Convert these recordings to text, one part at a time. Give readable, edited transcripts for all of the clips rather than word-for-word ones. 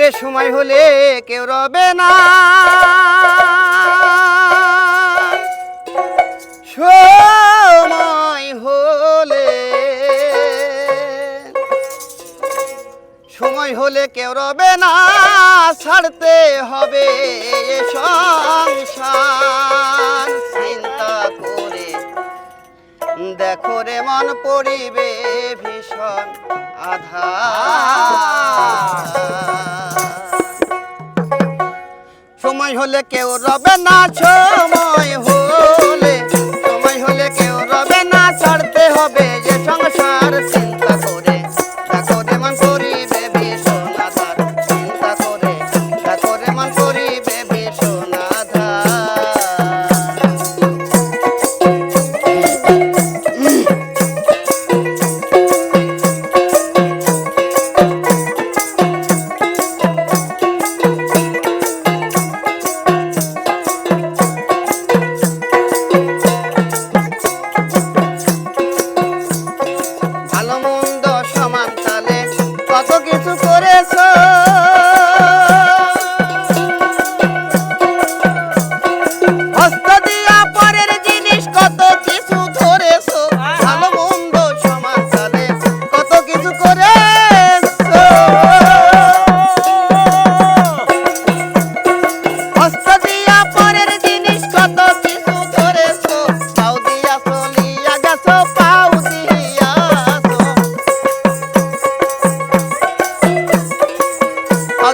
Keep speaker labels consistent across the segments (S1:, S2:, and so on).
S1: ওরে সময় হলে কেউ রবে না, সময় হলে, সময় হলে কেউ রবে না, ছাড়তে হবে এ সংসার। চিন্তা করে দেখো রে মন পড়িবে ভীষণ আধার। সময় হলে কেউ রবে না, সময় হলে, সময় হলে কেউ রবে না, ছাড়তে হবে যে সংসার। চিন্তা করে দেখো রে মন পড়িবে ভীষণ আধার। চিন্তা করে দেখো রে মন পড়িবে ভীষণ আধার। কত কিছু করেছো, হস্ত দিয়া পরের জিনিস কত কিছু ধরেছো। ভালো মন্দ সমান তালে কত কিছু করেছো, হস্ত দিয়া পরের জিনিস কত কিছু ধরেছো। পাও দিয়া চলিয়া গেছো, পাও দিয়া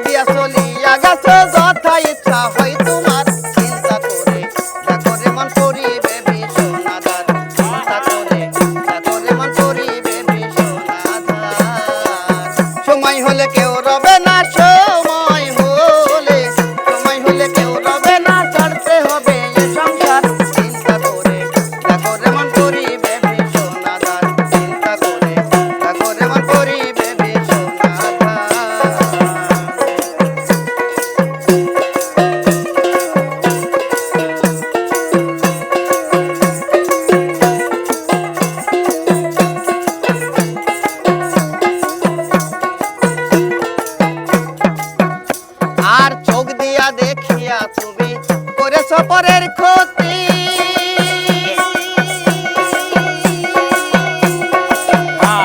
S1: দিয়া চলিয়া গেছো, যথা ইচ্ছা হয় তোমার। চিন্তা করে দেখো রে মন পড়িবে ভীষণ আধার। চিন্তা করে দেখো রে মন পড়িবে ভীষণ আধার। সময় হলে কেউ রবে না, সময় হলে, সময় হলে কেউ রবে না, ছাড়তে হবে এ সংসার। চিন্তা করে দেখো রে মন পড়িবে ভীষণ আধার। চিন্তা করে দেখো রে মন পড়িবে ভীষণ আধার। আর চোখ দিয়া দেখিয়া তুমি করেছ পরের ক্ষতি,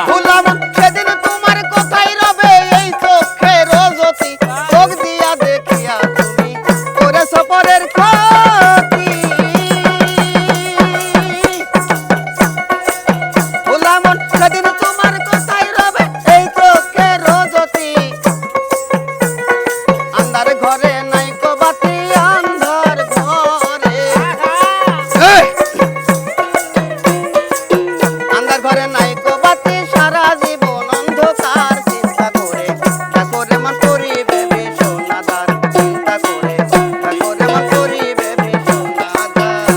S1: ভুলাম সেদিন তোমার কোথায় রবে এই চোখের জ্যোতি। চোখ দিয়া দেখিয়া তুমি করেছ পরের ক্ষতি, ভুলাম সেদিন তোমার কোথায় রবে এই চোখের জ্যোতি। আন্ধার ঘরে নাই কো বাতি, আন্ধার ঘরে, আন্ধার ঘরে নাই কো বাতি, সারা জীবন অন্ধকার। চিন্তা করে দেখো রে মন পড়িবে ভীষণ আধার। চিন্তা করে দেখো রে মন পড়িবে ভীষণ আধার।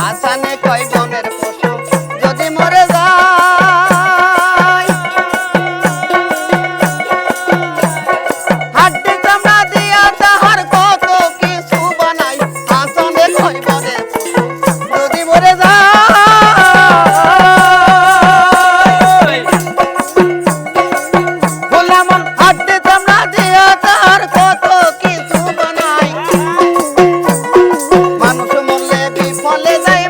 S1: আসানে কয় বনের পশু যদি মরে যায়, হাড্ডি চামড়া দিয়া তাহার কত কিছু বানাই। আসানে কয় বনের পশু যদি মরে যায়, বললাম হাড্ডি চামড়া দিয়া তাহার কত কিছু বানাই। মানুষ মরলে বিফলে যায়।